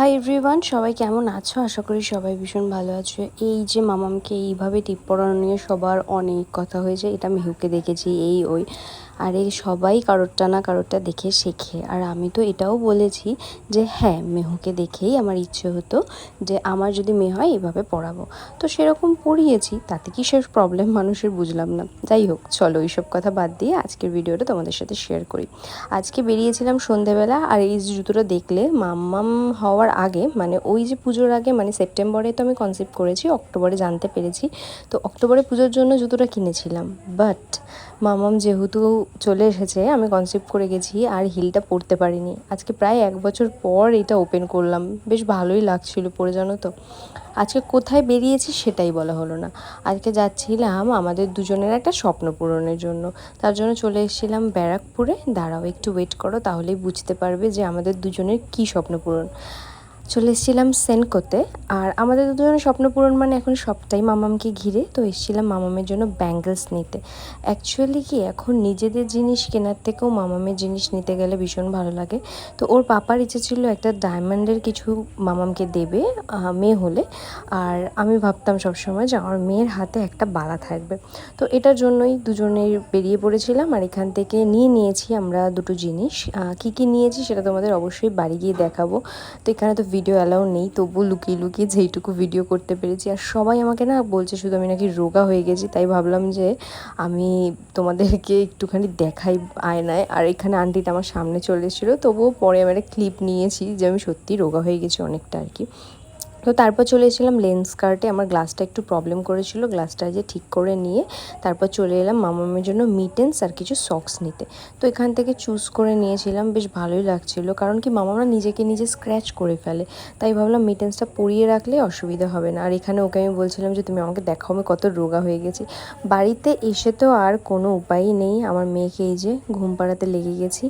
Hi everyone, সবাই কেমন আছো? আশা করি সবাই ভীষণ ভালো আছো। এই যে মামামকে এইভাবে টিপ পরানো নিয়ে সবার অনেক কথা হয়েছে। এটা মেহুকে দেখেছি এই ওই, আরে সবাই কারোরটা না কারোরটা দেখে শেখে। আর আমি তো এটাও বলেছি যে হ্যাঁ, মেহুকে দেখেই আমার ইচ্ছে হতো যে আমার যদি মেয়ে হয় এভাবে পড়াবো, তো সেরকম পড়িয়েছি। তাতে কি সে প্রবলেম মানুষের বুঝলাম না। যাই হোক, চলো এইসব কথা বাদ দিয়ে আজকের ভিডিওটা তোমাদের সাথে শেয়ার করি। আজকে বেরিয়েছিলাম সন্ধেবেলা, আর এই যে জুতোটা দেখলে মাম্মাম হওয়ার আগে, মানে ওই যে পুজোর আগে, মানে সেপ্টেম্বরে তো আমি কনসেপ্ট করেছি, অক্টোবরে জানতে পেরেছি। তো অক্টোবরে পুজোর জন্য জুতোটা কিনেছিলাম, বাট মামাম যেহেতু চলে এসেছে, আমি কনসেপ্ট করে গেছি আর হিলটা পরতে পারিনি। আজকে প্রায় 1 বছর পর এটা ওপেন করলাম, বেশ ভালোই লাগছিল পরে, জানো তো। আজকে কোথায় বেরিয়েছি সেটাই বলা হলো না। আজকে যাচ্ছিলাম আমাদের দুজনের একটা স্বপ্ন পূরণের জন্য। তার জন্য চলে এসেছিলাম ব্যারাকপুরে। দাঁড়াও একটু ওয়েট করো, তাহলেই বুঝতে পারবে যে আমাদের দুজনের কী স্বপ্ন পূরণ। চলে এসেছিলাম সেনকোতে। আর আমাদের দুজনের স্বপ্ন পূরণ মানে এখন সবটাই মামামকে ঘিরে। তো এসেছিলাম মামামের জন্য ব্যাঙ্গলস নিতে। অ্যাকচুয়ালি কি, এখন নিজেদের জিনিস কেনার থেকেও মামামের জিনিস নিতে গেলে ভীষণ ভালো লাগে। তো ওর পাপার ইচ্ছে ছিল একটা ডায়মন্ডের কিছু মামামকে দেবে মেয়ে হলে। আর আমি ভাবতাম সবসময় যে আমার মেয়ের হাতে একটা বালা থাকবে। তো এটার জন্যই দুজনেই বেরিয়ে পড়েছিলাম। আর এখান থেকে নিয়েছি আমরা দুটো জিনিস। কী কী নিয়েছি সেটা তোমাদের অবশ্যই বাড়ি গিয়ে দেখাবো। তো এখানে তো ভিডিও অ্যালাউ নেই, তবু লুকিয়ে লুকিয়ে যেইটুকু ভিডিও করতে পেরেছি। আর সবাই আমাকে না বলছে শুধু আমি নাকি রোগা হয়ে গেছি, তাই ভাবলাম যে আমি তোমাদেরকে একটুখানি দেখাই আয়নায়। আর এখানে আন্টিটা আমার সামনে চলে এসেছিলো, তবুও পরে আমি একটা ক্লিপ নিয়েছি যে আমি সত্যিই রোগা হয়ে গেছি অনেকটা আর কি। তো তারপর চলে এসেছিলাম লেন্স কার্টে। আমার গ্লাসটা একটু প্রবলেম করেছিল, গ্লাসটা যে ঠিক করে নিয়ে তারপর চলে এলাম মামামের জন্য মিটেন্স আর কিছু সক্স নিতে। তো এখান থেকে চুজ করে নিয়েছিলাম, বেশ ভালোই লাগছিল। কারণ কি, মামামরা নিজেকে নিজে স্ক্র্যাচ করে ফেলে, তাই ভাবলাম মিটেন্সটা পরিয়ে রাখলে অসুবিধা হবে না। আর এখানে ওকে আমি বলছিলাম যে তুমি আমাকে দেখাও আমি কত রোগা হয়ে গেছি। বাড়িতে এসে তো আর কোনো উপায়ই নেই, আমার মেয়েকে এই যে ঘুম পাড়াতে লেগে গেছি,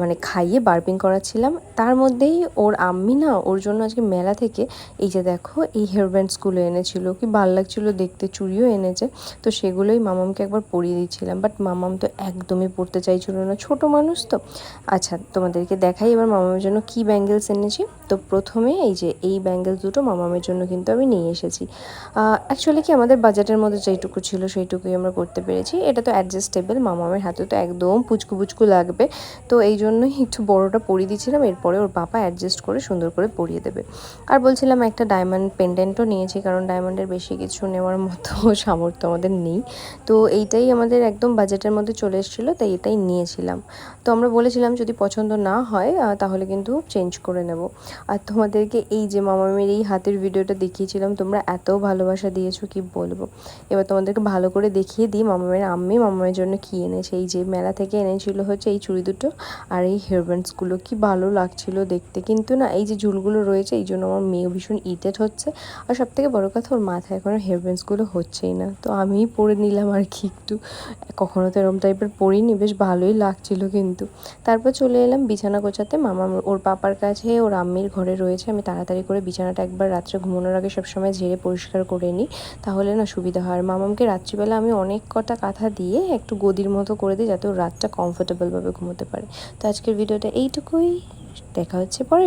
মানে খাইয়ে বার্পিং করাচ্ছিলাম। তার মধ্যেই ওর আম্মি না ওর জন্য আজকে মেলা থেকে এই যে দেখো এই হেয়ার ব্যান্ডসগুলো এনেছিল, কি ভালো লাগছিলো দেখতে, চুড়িও এনেছে। তো সেগুলোই মামামকে একবার পরিয়ে দিচ্ছিলাম, বাট মামাম তো একদমই পরতে চাইছিল না, ছোট মানুষ তো। আচ্ছা তোমাদেরকে দেখাই এবার মামামের জন্য কি ব্যাঙ্গেলস এনেছি। তো প্রথমে এই যে এই ব্যাঙ্গেলস দুটো মামামের জন্য কিন্তু আমি নিয়ে এসেছি। অ্যাকচুয়ালি কি, আমাদের বাজেটের মধ্যে যেইটুকু ছিল সেইটুকুই আমরা করতে পেরেছি। এটা তো অ্যাডজাস্টেবল, মামামের হাতে তো একদম পুচকু পুচকু লাগবে, তো এই জন্যই একটু বড়োটা পরিয়ে দিচ্ছিলাম। এরপরে ওর পাপা অ্যাডজাস্ট করে সুন্দর করে পরিয়ে দেবে। আর বলছিলাম একটা ডায়মন্ড পেন্ডেন্টও নিয়েছি, কারণ ডায়মন্ডের বেশি কিছু নেওয়ার মতো সামর্থ্য আমাদের নেই। তো এইটাই আমাদের একদম বাজেটের মধ্যে চলে এসেছিলো, তাই এটাই নিয়েছিলাম। তো আমরা বলেছিলাম যদি পছন্দ না হয় তাহলে কিন্তু চেঞ্জ করে নেব। আর তোমাদেরকে এই যে মামামের এই হাতের ভিডিওটা দেখিয়েছিলাম, তোমরা এত ভালোবাসা দিয়েছো কি বলবো। এবার তোমাদেরকে ভালো করে দেখিয়ে দিই মামামের আম্মি মামামের জন্য কী এনেছে। এই যে মেলা থেকে এনেছিল হচ্ছে এই চুড়ি দুটো আর এই হেয়ার ব্যান্ডসগুলো, কি ভালো লাগছিল দেখতে। কিন্তু না, এই যে ঝুলগুলো রয়েছে এই জন্য আমার মেয়ে ভীষণ ইরিটেট হচ্ছে। আর সবথেকে বড়ো কথা, ওর মাথায় এখনও হেয়ার ব্যান্ডসগুলো হচ্ছেই না, তো আমিই পরে নিলাম আর কি একটু। কখনো তো এরকম টাইপের পরিনি, বেশ ভালোই লাগছিল কিন্তু। তারপর চলে এলাম বিছানা গোছাতে। মামা ওর পাপার কাছে ওর আম্মির ঘরে রয়েছে। আমি তাড়াতাড়ি করে বিছানাটা একবার রাত্রে ঘুমানোর আগে সবসময় ঝেড়ে পরিষ্কার করে নিই, তাহলে না সুবিধা হয়। আর মামামকে রাত্রিবেলা আমি অনেক কটা কাঁথা দিয়ে একটু গদির মতো করে দিই, যাতে ওর রাতটা কমফোর্টেবলভাবে ঘুমোতে পারে। তো আজকের ভিডিওটা এইটুকুই, দেখা হচ্ছে পরে।